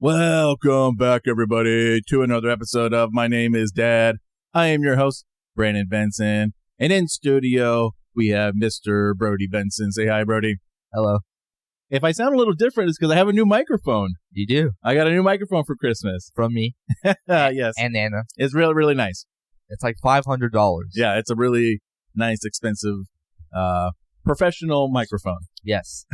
Welcome back, everybody, to another episode of My Name is Dad. I am your host, Brandon Benson, and in studio, we have Mr. Brody Benson. Say hi, Brody. Hello. If I sound a little different, it's because I have a new microphone. You do? I got a new microphone for Christmas. From me. Yes. And Nana. It's really, really nice. It's like $500. Yeah, it's a really nice, expensive, professional microphone. Yes.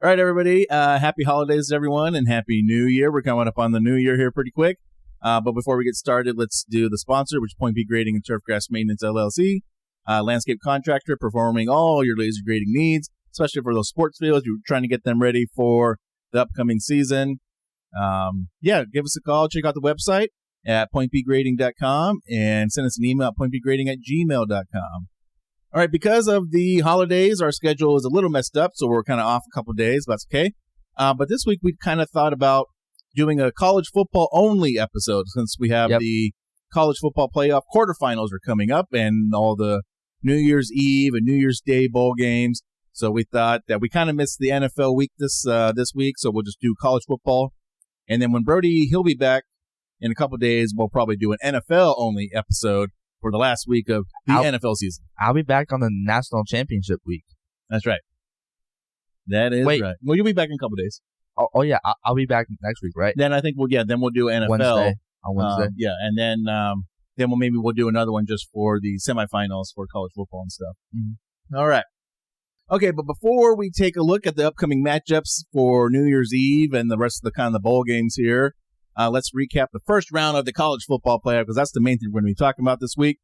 All right, everybody. Happy holidays, everyone, and Happy New Year. We're coming up on the New Year here pretty quick. But before we get started, let's do the sponsor, which is Point B Grading and Turfgrass Maintenance, LLC. Landscape contractor performing all your laser grading needs, especially for those sports fields. You're trying to get them ready for the upcoming season. Give us a call. Check out the website at pointbgrading.com and send us an email at pointbgrading@gmail.com. All right, because of the holidays, our schedule is a little messed up, so we're kind of off a couple of days, but that's okay. But this week, we kind of thought about doing a college football only episode since we have the college football playoff quarterfinals are coming up and all the New Year's Eve and New Year's Day bowl games. So we thought that we kind of missed the NFL week this week, so we'll just do college football. And then when Brody, he'll be back in a couple of days, we'll probably do an NFL only episode for the last week of the NFL season. I'll be back on the national championship week. That's right. That is right. Well, you'll be back in a couple of days. Oh yeah, I'll be back next week, right? Then I think we'll do NFL on Wednesday. And then we'll do another one just for the semifinals for college football and stuff. Mm-hmm. All right. Okay, but before we take a look at the upcoming matchups for New Year's Eve and the rest of the bowl games here, let's recap the first round of the college football playoff because that's the main thing we're going to be talking about this week.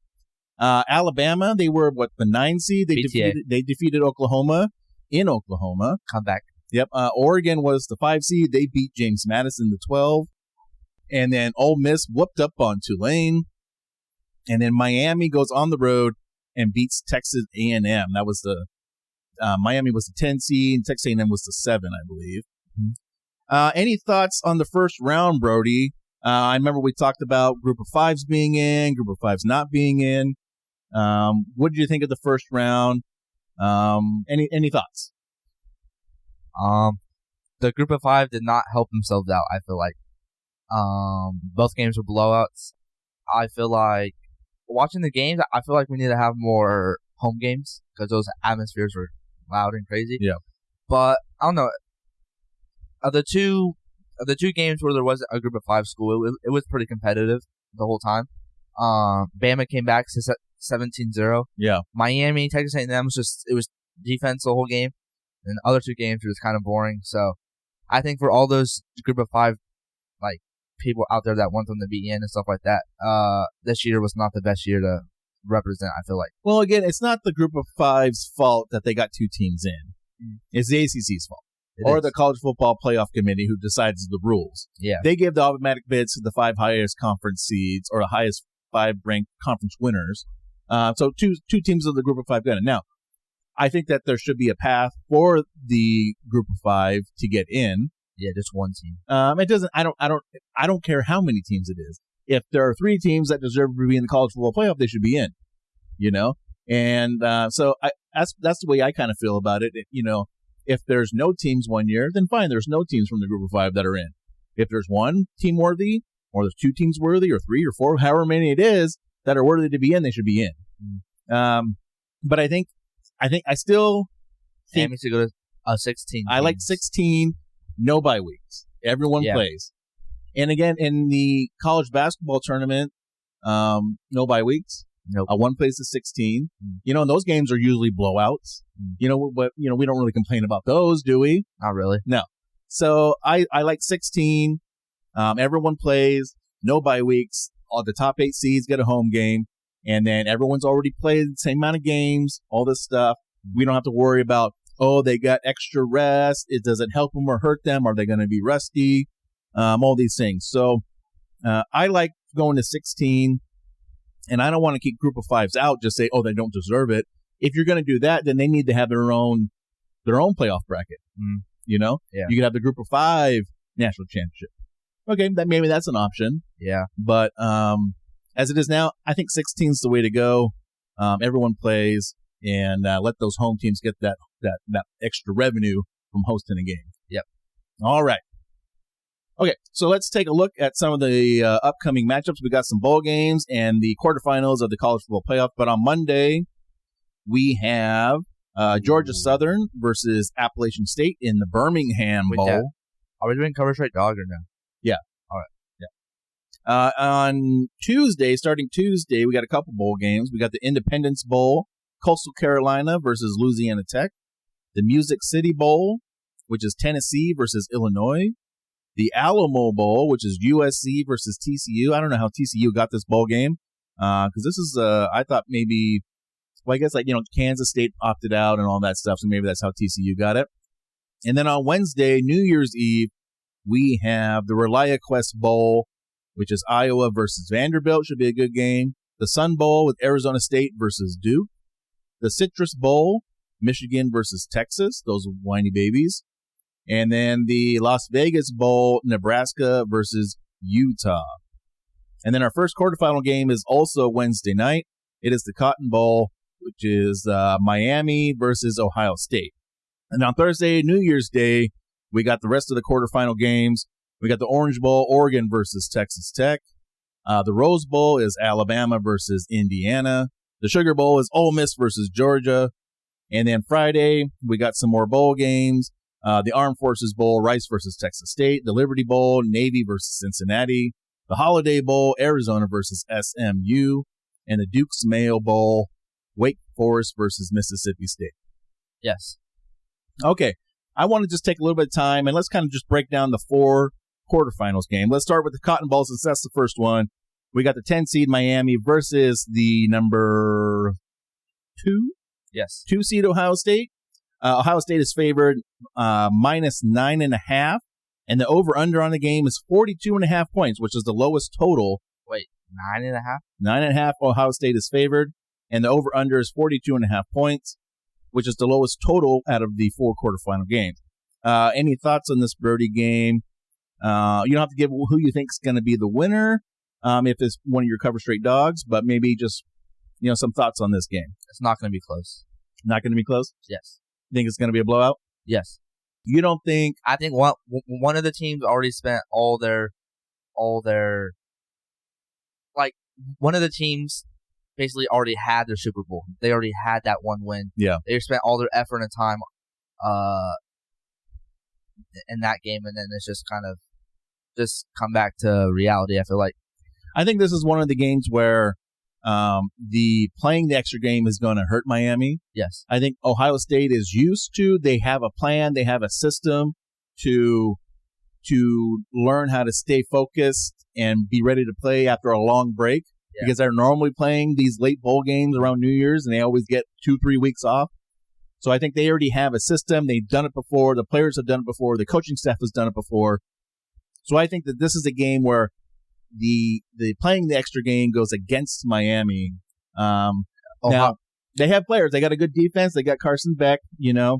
Alabama, they were the 9 seed. They defeated Oklahoma in Oklahoma. Come back. Yep. Oregon was the 5 seed. They beat James Madison, the 12. And then Ole Miss whooped up on Tulane. And then Miami goes on the road and beats Texas A&M. That was Miami was the 10 seed. And Texas A&M was the 7, I believe. Mm-hmm. Any thoughts on the first round, Brody? I remember we talked about group of 5s being in, group of 5s not being in. What did you think of the first round? Any thoughts? The group of 5 did not help themselves out, I feel like. Both games were blowouts. I feel like watching the games, I feel like we need to have more home games because those atmospheres were loud and crazy. Yeah. But I don't know. Of the two games where there was a group of 5 school, it was pretty competitive the whole time. Bama came back to 17-0. Yeah. Miami, Texas A&M it was defense the whole game. And the other 2 games, it was kind of boring. So I think for all those group of 5, people out there that want them to be in and stuff like that, this year was not the best year to represent, I feel like. Well, again, it's not the group of 5's fault that they got 2 teams in. It's the ACC's fault. The College Football Playoff Committee who decides the rules. Yeah. They give the automatic bids to the 5 highest conference seeds or the highest 5 ranked conference winners. So two teams of the group of 5 got it. Now, I think that there should be a path for the group of 5 to get in. Yeah, just one team. It doesn't. I don't care how many teams it is. If there are 3 teams that deserve to be in the college football playoff, they should be in. And so that's the way I kind of feel about it. If there's no teams one year, then fine. There's no teams from the group of 5 that are in. If there's 1 team worthy, or there's 2 teams worthy, or 3 or 4, however many it is that are worthy to be in, they should be in. But I still think to go to a 16. I like 16. No bye weeks. Everyone plays. And again, in the college basketball tournament, no bye weeks. Nope. 1 plays to 16. And those games are usually blowouts. But we don't really complain about those, do we? Not really. No. So I like 16. Everyone plays. No bye weeks. All the top 8 seeds get a home game. And then everyone's already played the same amount of games, all this stuff. We don't have to worry about, they got extra rest. Does it help them or hurt them? Are they going to be rusty? All these things. So I like going to 16, and I don't want to keep group of 5s out, just say, they don't deserve it. If you're going to do that, then they need to have their own playoff bracket. Yeah. You could have the group of 5 national championship. Okay, maybe that's an option. Yeah. But as it is now, I think 16 is the way to go. Everyone plays, and let those home teams get that extra revenue from hosting a game. Yep. All right. Okay, so let's take a look at some of the upcoming matchups. We got some bowl games and the quarterfinals of the college football playoff. But on Monday, we have Georgia Southern versus Appalachian State in the Birmingham Bowl. Are we doing cover straight dog or no? Yeah. All right. Yeah. On Tuesday, starting Tuesday, we got a couple bowl games. We got the Independence Bowl, Coastal Carolina versus Louisiana Tech. The Music City Bowl, which is Tennessee versus Illinois. The Alamo Bowl, which is USC versus TCU. I don't know how TCU got this bowl game because this is, I thought maybe, well, I guess Kansas State opted out and all that stuff, so maybe that's how TCU got it. And then on Wednesday, New Year's Eve, we have the ReliaQuest Bowl, which is Iowa versus Vanderbilt. Should be a good game. The Sun Bowl with Arizona State versus Duke. The Citrus Bowl, Michigan versus Texas. Those are whiny babies. And then the Las Vegas Bowl, Nebraska versus Utah. And then our first quarterfinal game is also Wednesday night. It is the Cotton Bowl, which is Miami versus Ohio State. And on Thursday, New Year's Day, we got the rest of the quarterfinal games. We got the Orange Bowl, Oregon versus Texas Tech. The Rose Bowl is Alabama versus Indiana. The Sugar Bowl is Ole Miss versus Georgia. And then Friday, we got some more bowl games. The Armed Forces Bowl, Rice versus Texas State. The Liberty Bowl, Navy versus Cincinnati. The Holiday Bowl, Arizona versus SMU. And the Duke's Mayo Bowl, Wake Forest versus Mississippi State. Yes. Okay. I want to just take a little bit of time, and let's kind of just break down the 4 quarterfinals game. Let's start with the Cotton Bowl since that's the first one. We got the 10 seed Miami versus the number 2? Yes. 2 seed Ohio State. Ohio State is favored minus 9.5, and the over-under on the game is 42.5 points, which is the lowest total. Wait, 9.5? 9.5, Ohio State is favored, and the over-under is 42.5 points, which is the lowest total out of the 4 quarterfinal games. Any thoughts on this Brody game? You don't have to give who you think is going to be the winner if it's one of your cover straight dogs, but maybe just some thoughts on this game. It's not going to be close. Not going to be close? Yes. Think it's going to be a blowout? Yes. You don't think? I think one of the teams already spent all their one of the teams basically already had their Super Bowl. They already had that one win. Yeah. They spent all their effort and time in that game, and then it's just kind of just come back to reality. I feel like. I think this is one of the games where the playing the extra game is going to hurt Miami. Yes. I think Ohio State is used to. They have a plan. They have a system to learn how to stay focused and be ready to play after a long break. Yeah. Because they're normally playing these late bowl games around New Year's, and they always get 2-3 weeks off. So I think they already have a system. They've done it before. The players have done it before. The coaching staff has done it before. So I think that this is a game where the playing the extra game goes against Miami. Now, they have players. They got a good defense. They got Carson Beck, Sure.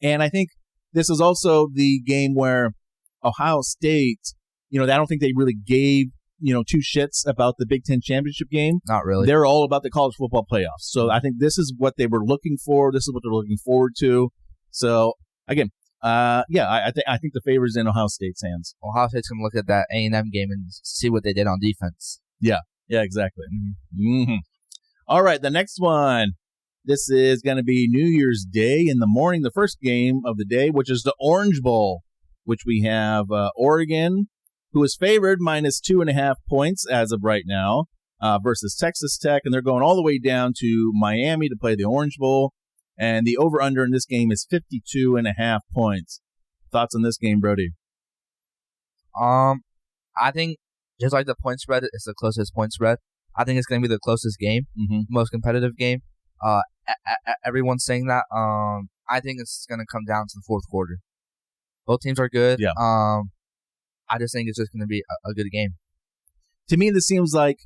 And I think this is also the game where Ohio State, I don't think they really gave, 2 shits about the Big Ten championship game. Not really. They're all about the college football playoffs. So I think this is what they were looking for. This is what they're looking forward to. So, again, I think the favor's in Ohio State's hands. Ohio State's going to look at that A&M game and see what they did on defense. Yeah, exactly. Mm-hmm. All right, the next one. This is going to be New Year's Day in the morning, the first game of the day, which is the Orange Bowl, which we have Oregon, who is favored minus 2.5 points as of right now, versus Texas Tech, and they're going all the way down to Miami to play the Orange Bowl. And the over-under in this game is 52.5 points. Thoughts on this game, Brody? I think just like the point spread, it's the closest point spread. I think it's going to be the closest game, most competitive game. Everyone's saying that. I think it's going to come down to the fourth quarter. Both teams are good. Yeah. I just think it's just going to be a good game. To me, this seems like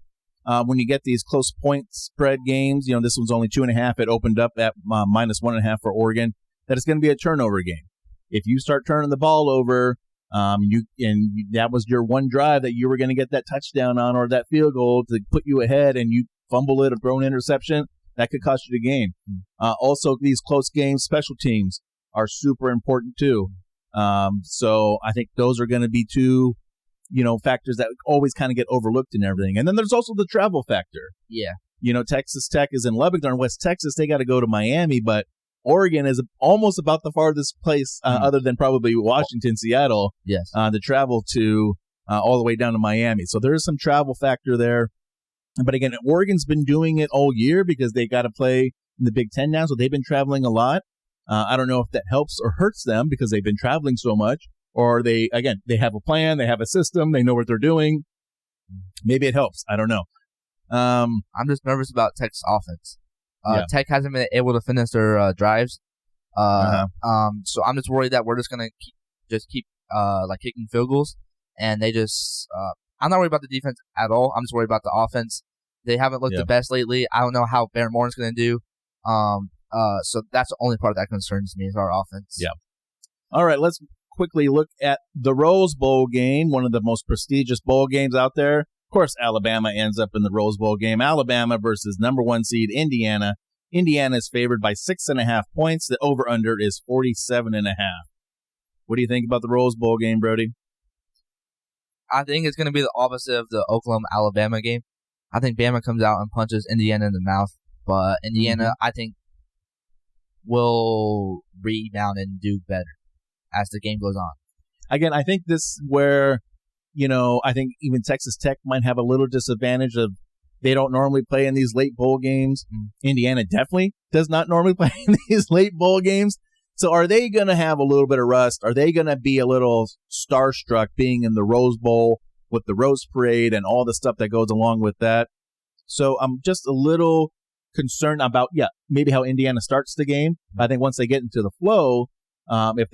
when you get these close point spread games, this one's only 2.5. It opened up at minus 1.5 for Oregon. That it's going to be a turnover game. If you start turning the ball over, that was your one drive that you were going to get that touchdown on or that field goal to put you ahead, and you fumble it or throw an interception, that could cost you the game. Also, these close games, special teams are super important too. So I think those are going to be two, factors that always kind of get overlooked and everything. And then there's also the travel factor. Yeah. Texas Tech is in Lubbock. They're in West Texas. They got to go to Miami, but Oregon is almost about the farthest place, other than probably Washington, Seattle, yes, to travel to all the way down to Miami. So there is some travel factor there. But again, Oregon's been doing it all year because they got to play in the Big Ten now, so they've been traveling a lot. I don't know if that helps or hurts them because they've been traveling so much, or they have a plan, they have a system, they know what they're doing. Maybe it helps. I don't know. I'm just nervous about Tech's offense. Tech hasn't been able to finish their drives. So I'm just worried that we're just gonna keep kicking field goals, and they just. I'm not worried about the defense at all. I'm just worried about the offense. They haven't looked the best lately. I don't know how Barremore's going to do. So that's the only part that concerns me is our offense. Yeah. All right, let's quickly look at the Rose Bowl game, one of the most prestigious bowl games out there. Of course, Alabama ends up in the Rose Bowl game. Alabama versus number 1 seed Indiana. Indiana is favored by 6.5 points. The over-under is 47.5. What do you think about the Rose Bowl game, Brody? I think it's going to be the opposite of the Oklahoma-Alabama game. I think Bama comes out and punches Indiana in the mouth, but Indiana, I think, will rebound and do better as the game goes on. Again, I think this is where, I think even Texas Tech might have a little disadvantage of they don't normally play in these late bowl games. Indiana definitely does not normally play in these late bowl games. So are they going to have a little bit of rust? Are they going to be a little starstruck being in the Rose Bowl with the Rose Parade and all the stuff that goes along with that? So I'm just a little concerned about, maybe how Indiana starts the game. I think once they get into the flow, if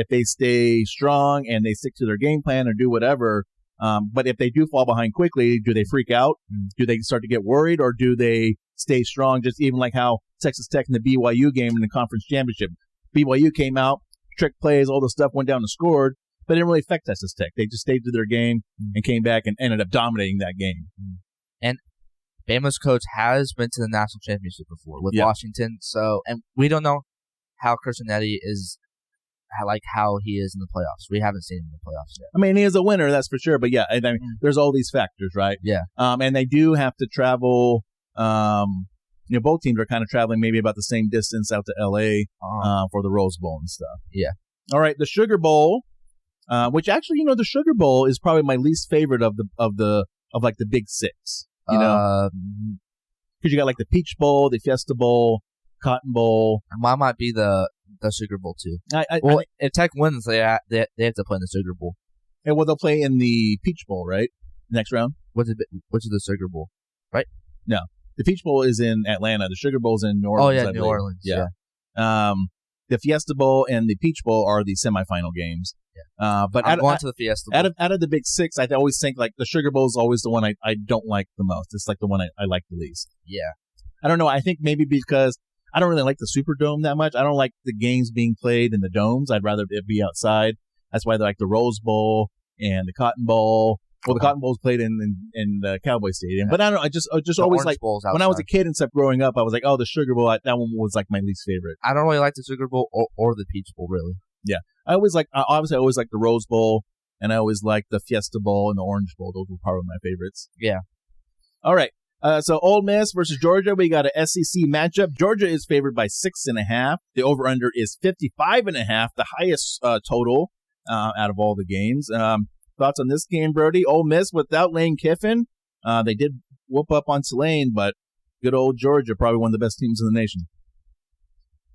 they stay strong and they stick to their game plan or do whatever, but if they do fall behind quickly, do they freak out? Do they start to get worried, or do they stay strong? Just even like how Texas Tech in the BYU game in the conference championship. BYU came out, trick plays, all the stuff, went down and scored, but it didn't really affect Texas Tech. They just stayed to their game and came back and ended up dominating that game. And Bama's coach has been to the national championship before with Washington, and we don't know how Kirsinetti is, how he is in the playoffs. We haven't seen him in the playoffs yet. I mean, he is a winner, that's for sure, but there's all these factors, right? Yeah. And they do have to travel. Both teams are kind of traveling maybe about the same distance out to L.A. For the Rose Bowl and stuff. Yeah. All right, the Sugar Bowl, which actually, the Sugar Bowl is probably my least favorite of the Big Six. Because you got the Peach Bowl, the Fiesta Bowl, Cotton Bowl. Mine might be the Sugar Bowl too. If Tech wins, they have to play in the Sugar Bowl. And they'll play in the Peach Bowl, right? Next round. Which is the Sugar Bowl, right? No. The Peach Bowl is in Atlanta. The Sugar Bowl is in New Orleans. Oh, yeah, New Orleans. Yeah. The Fiesta Bowl and the Peach Bowl are the semifinal games. Yeah. But I'm going to the Fiesta Bowl. Out of the Big Six, I always think the Sugar Bowl is always the one I don't like the most. It's the one I like the least. Yeah. I don't know. I think maybe because I don't really like the Superdome that much. I don't like the games being played in the domes. I'd rather it be outside. That's why they like the Rose Bowl and the Cotton Bowl. Well, the Cotton Bowl's played in the Cowboy Stadium, but I don't know. I just always when I was a kid and stuff growing up, I was like, oh, the Sugar Bowl. That one was my least favorite. I don't really like the Sugar Bowl or the Peach Bowl, really. Yeah, I always like the Rose Bowl, and I always like the Fiesta Bowl and the Orange Bowl. Those were probably my favorites. Yeah. All right. So Ole Miss versus Georgia. We got an SEC matchup. Georgia is favored by 6.5. The over/under is 55.5, the highest total out of all the games. Thoughts on this game, Brody? Ole Miss without Lane Kiffin. They did whoop up on Tulane, but good old Georgia, probably one of the best teams in the nation.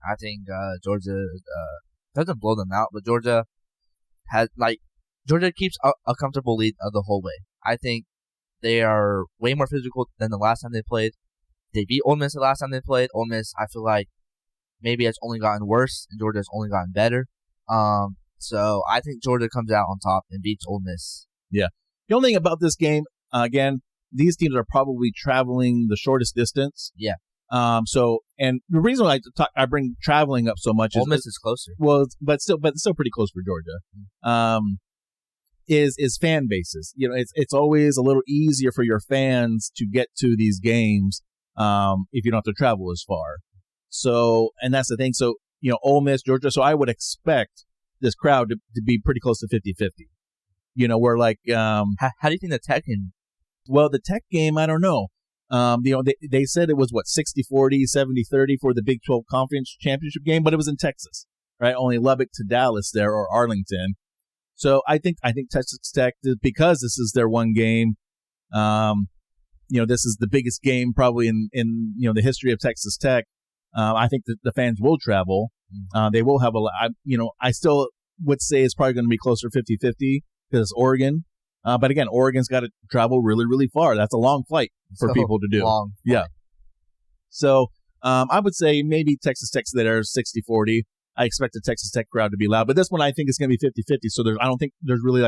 I think Georgia doesn't blow them out, but Georgia keeps a comfortable lead the whole way. I think they are way more physical than the last time they played. They beat Ole Miss the last time they played. Ole Miss, I feel like maybe it's only gotten worse, and Georgia has only gotten better. So I think Georgia comes out on top and beats Ole Miss. Yeah. The only thing about this game, again, these teams are probably traveling the shortest distance. Yeah. And the reason I bring traveling up so much Ole Miss is closer. Well, but still pretty close for Georgia. Is fan bases. It's always a little easier for your fans to get to these games if you don't have to travel as far. So, and that's the thing. So, Ole Miss, Georgia. So I would expect this crowd to be pretty close to 50-50. Where like How do you think the Tech game? well, the Tech game, I don't know. They said it was 60-40, 70-30 for the Big 12 Conference Championship game, but it was in Texas, right? Only Lubbock to Dallas there, or Arlington. So I think Texas Tech, because this is their one game, this is the biggest game probably in the history of Texas Tech. I think that the fans will travel. They will have I still would say it's probably going to be closer 50-50 because it's Oregon. But again, Oregon's got to travel really, really far. That's a long flight for people to do. Long flight. Yeah. So I would say maybe Texas Tech's there 60-40. I expect the Texas Tech crowd to be loud. But this one I think is going to be 50-50. So I don't think there's really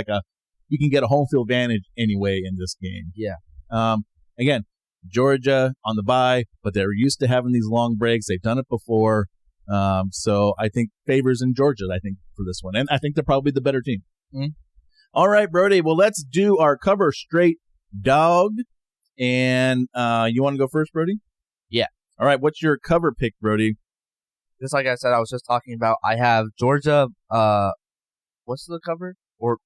you can get a home field advantage anyway in this game. Yeah. Again, Georgia on the bye, but they're used to having these long breaks. They've done it before. So I think favors in Georgia, I think, for this one. And I think they're probably the better team. Mm-hmm. All right, Brody. Well, let's do our cover straight dog. And you want to go first, Brody? Yeah. All right. What's your cover pick, Brody? Just like I said, I was just talking about, I have Georgia. What's the cover? Or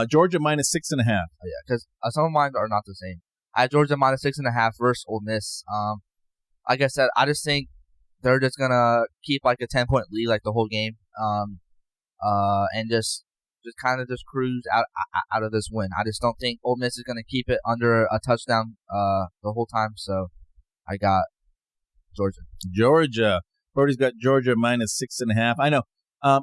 Georgia minus 6.5. Oh, yeah, because some of mine are not the same. I have Georgia minus 6.5 versus Ole Miss. Like I said, I just think they're just gonna keep like a 10-point lead like the whole game. And just kind of cruise out of this win. I just don't think Ole Miss is gonna keep it under a touchdown the whole time. So I got Georgia. Brody's got Georgia minus 6.5. I know.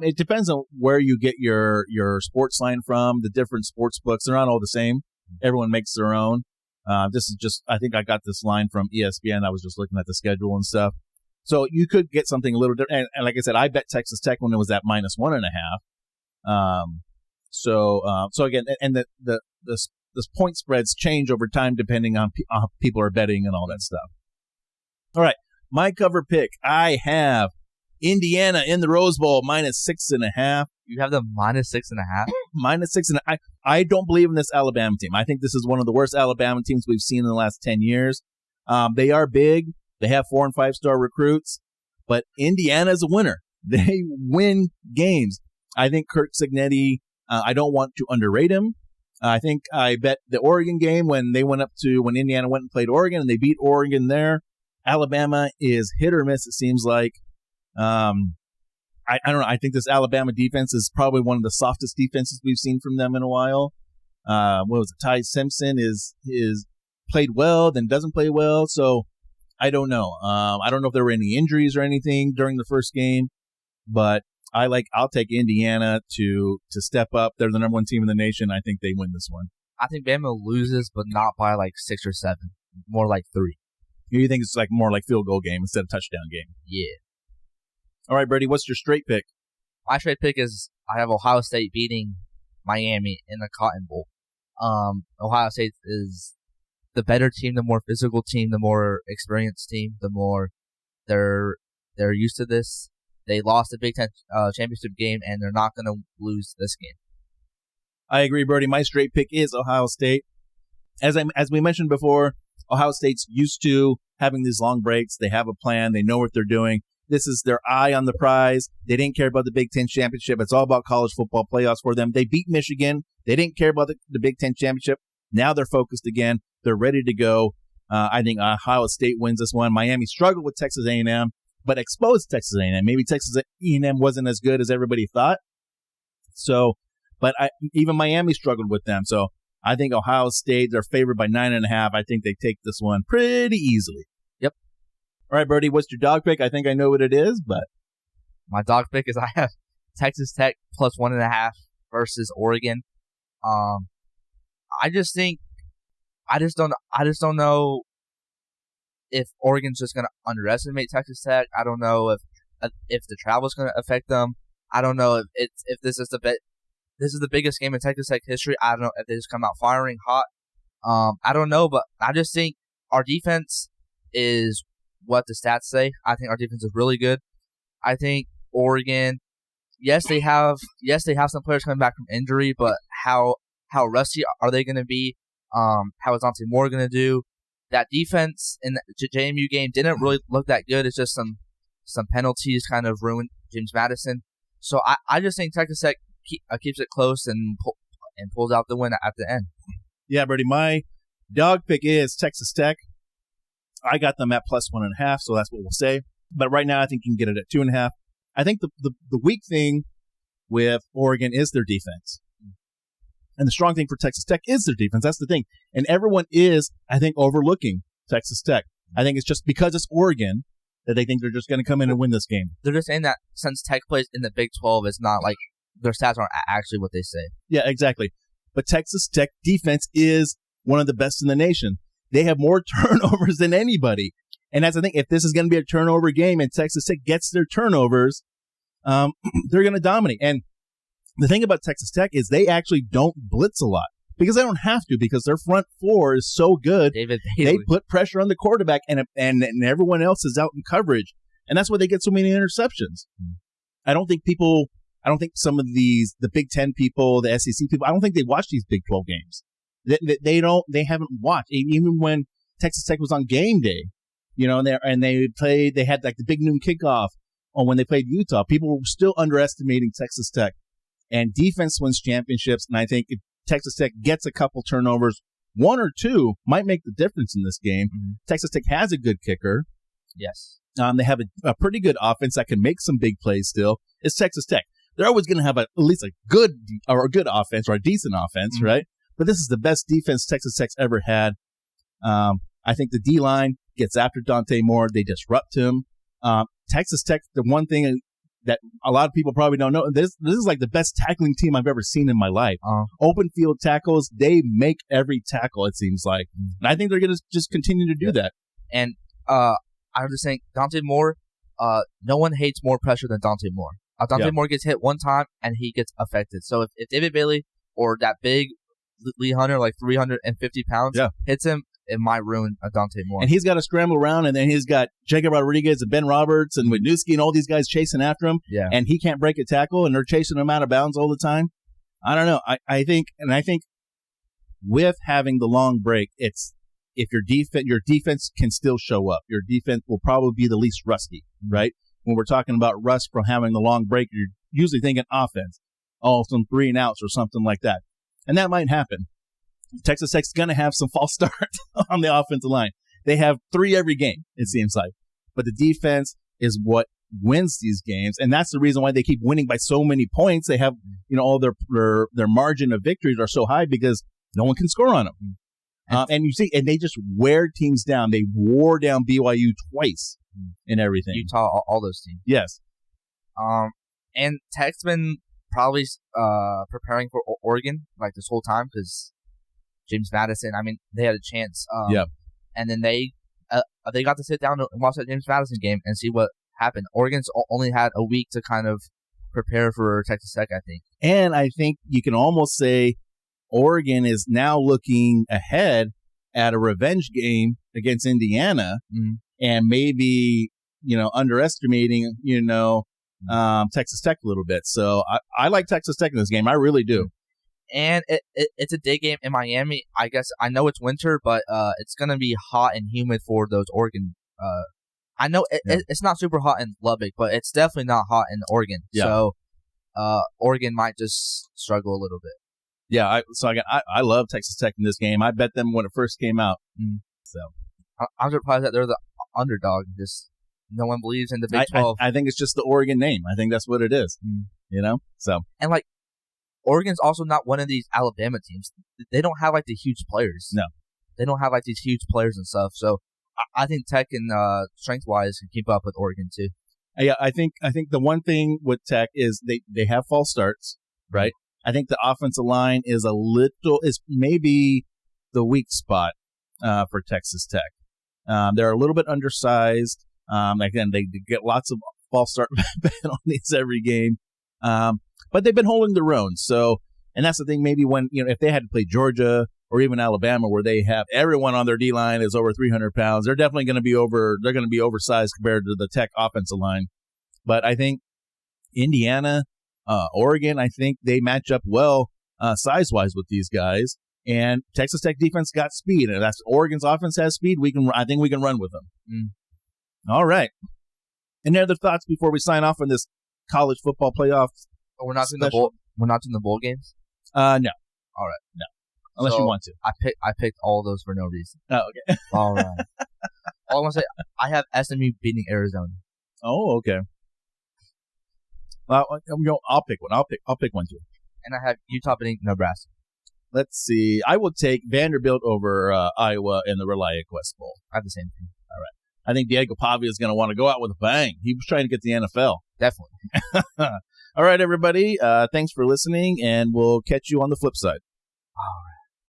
It depends on where you get your sports line from. The different sports books, they're not all the same. Everyone makes their own. This is just, I think I got this line from ESPN. I was just looking at the schedule and stuff. So you could get something a little different. And like I said, I bet Texas Tech when it was at minus 1.5. So again, and the point spreads change over time depending on how people are betting and all that stuff. All right. My cover pick, I have Indiana in the Rose Bowl minus 6.5. You have them minus 6.5? Minus 6.5. I don't believe in this Alabama team. I think this is one of the worst Alabama teams we've seen in the last 10 years. They are big. They have 4- and 5-star recruits, but Indiana is a winner. They win games. I think Kirk Cignetti, I don't want to underrate him. I think I bet the Oregon game when Indiana went and played Oregon and they beat Oregon there. Alabama is hit or miss, it seems like. I don't know. I think this Alabama defense is probably one of the softest defenses we've seen from them in a while. What was it? Ty Simpson is played well, then doesn't play well. So I don't know. I don't know if there were any injuries or anything during the first game, but I'll take Indiana to step up. They're the number 1 team in the nation. I think they win this one. I think Bama loses, but not by like 6 or 7, more like 3. You think it's like more like field goal game instead of touchdown game? Yeah. All right, Brady, what's your straight pick? My straight pick is I have Ohio State beating Miami in the Cotton Bowl. Ohio State is the better team, the more physical team, the more experienced team, the more they're used to this. They lost the Big Ten championship game, and they're not going to lose this game. I agree, Brody. My straight pick is Ohio State. As we mentioned before, Ohio State's used to having these long breaks. They have a plan. They know what they're doing. This is their eye on the prize. They didn't care about the Big Ten championship. It's all about college football playoffs for them. They beat Michigan. They didn't care about the Big Ten championship. Now they're focused again. They're ready to go. I think Ohio State wins this one. Miami struggled with Texas A&M, but exposed Texas A&M. Maybe Texas A&M wasn't as good as everybody thought. So, but even Miami struggled with them. So I think Ohio State, they're favored by 9.5. I think they take this one pretty easily. Yep. All right, Brody, what's your dog pick? I think I know what it is, but my dog pick is I have Texas Tech plus 1.5 versus Oregon. I just don't know if Oregon's just going to underestimate Texas Tech. I don't know if the travel is going to affect them. I don't know if this is the biggest game in Texas Tech history. I don't know if they just come out firing hot. I don't know, but I just think our defense is what the stats say. I think our defense is really good. I think Oregon, yes, they have some players coming back from injury, but how rusty are they going to be? How is Dante Moore going to do? That defense in the JMU game didn't really look that good. It's just some penalties kind of ruined James Madison. So I just think Texas Tech keeps it close and pulls out the win at the end. Yeah, Brody, my dog pick is Texas Tech. I got them at +1.5, so that's what we'll say. But right now, I think you can get it at 2.5. I think the weak thing with Oregon is their defense. And the strong thing for Texas Tech is their defense. That's the thing. And everyone is, I think, overlooking Texas Tech. I think it's just because it's Oregon that they think they're just going to come in and win this game. They're just saying that since Tech plays in the Big 12, it's not like their stats aren't actually what they say. Yeah, exactly. But Texas Tech defense is one of the best in the nation. They have more turnovers than anybody. And that's the thing. If this is going to be a turnover game and Texas Tech gets their turnovers, they're going to dominate. And the thing about Texas Tech is they actually don't blitz a lot because they don't have to because their front four is so good. David They put pressure on the quarterback and everyone else is out in coverage. And that's why they get so many interceptions. I don't think some of the Big Ten people, the SEC people, I don't think they watch these Big 12 games. They haven't watched. Even when Texas Tech was on game day, you know, they had like the big noon kickoff on when they played Utah. People were still underestimating Texas Tech. And defense wins championships, and I think if Texas Tech gets a couple turnovers, one or two might make the difference in this game. Mm-hmm. Texas Tech has a good kicker. Yes. They have a pretty good offense that can make some big plays still. It's Texas Tech. They're always going to have at least a good offense or a decent offense, mm-hmm. right? But this is the best defense Texas Tech's ever had. I think the D-line gets after Dante Moore. They disrupt him. Texas Tech, the one thing that a lot of people probably don't know, this is like the best tackling team I've ever seen in my life. Open field tackles, they make every tackle, it seems like. And I think they're going to just continue to do that. And I'm just saying, Dante Moore, no one hates more pressure than Dante Moore. Dante Moore gets hit one time, and he gets affected. So if David Bailey or that big Lee Hunter, like 350 pounds, hits him, it might ruin Dante Moore. And he's got to scramble around, and then he's got Jacob Rodriguez and Ben Roberts and Wisniewski and all these guys chasing after him. Yeah. And he can't break a tackle, and they're chasing him out of bounds all the time. I don't know. I think with having the long break, it's if your defense can still show up. Your defense will probably be the least rusty, right? When we're talking about rust from having the long break, you're usually thinking offense. Oh, some 3 and outs or something like that. And that might happen. Texas Tech's going to have some false starts on the offensive line. They have 3 every game, it seems like. But the defense is what wins these games, and that's the reason why they keep winning by so many points. They have, all their margin of victories are so high because no one can score on them. And you see, and they just wear teams down. They wore down BYU twice and everything. Utah, all those teams. Yes. And Tech's been probably preparing for Oregon like this whole time because James Madison, I mean, they had a chance. And then they got to sit down and watch that James Madison game and see what happened. Oregon's only had a week to kind of prepare for Texas Tech, I think. And I think you can almost say Oregon is now looking ahead at a revenge game against Indiana and maybe, underestimating, Texas Tech a little bit. So I like Texas Tech in this game. I really do. And it's a day game in Miami. I guess I know it's winter, but it's going to be hot and humid for those Oregon. I know it's not super hot in Lubbock, but it's definitely not hot in Oregon. Yeah. So Oregon might just struggle a little bit. Yeah, I love Texas Tech in this game. I bet them when it first came out. So I'm surprised that they're the underdog. Just no one believes in the Big 12. I think it's just the Oregon name. I think that's what it is. So and like Oregon's also not one of these Alabama teams. They don't have like the huge players. No, they don't have like these huge players and stuff. So I think Tech and strength wise can keep up with Oregon too. Yeah, I think the one thing with Tech is they have false starts, right? I think the offensive line is maybe the weak spot for Texas Tech. They're a little bit undersized. Again, they get lots of false start penalties every game, but they've been holding their own. So, and that's the thing. Maybe when if they had to play Georgia or even Alabama, where they have everyone on their D line is over 300 pounds, they're definitely going to be They're going to be oversized compared to the Tech offensive line. But I think Indiana. Oregon, I think they match up well size-wise with these guys. And Texas Tech defense got speed, and that's Oregon's offense has speed. I think we can run with them. All right. Any other thoughts before we sign off on this college football playoffs. We're not doing the bowl. We're not doing the bowl games. No. All right. No. Unless you want to. I picked all those for no reason. Oh, okay. All right. All I want to say, I have SMU beating Arizona. Oh, okay. Well, I'll pick one. I'll pick one too. And I have Utah beating Nebraska. Let's see. I will take Vanderbilt over Iowa in the Relia Quest Bowl. I have the same thing. All right. I think Diego Pavia is going to want to go out with a bang. He was trying to get the NFL. Definitely. All right, everybody. Thanks for listening, and we'll catch you on the flip side. All right.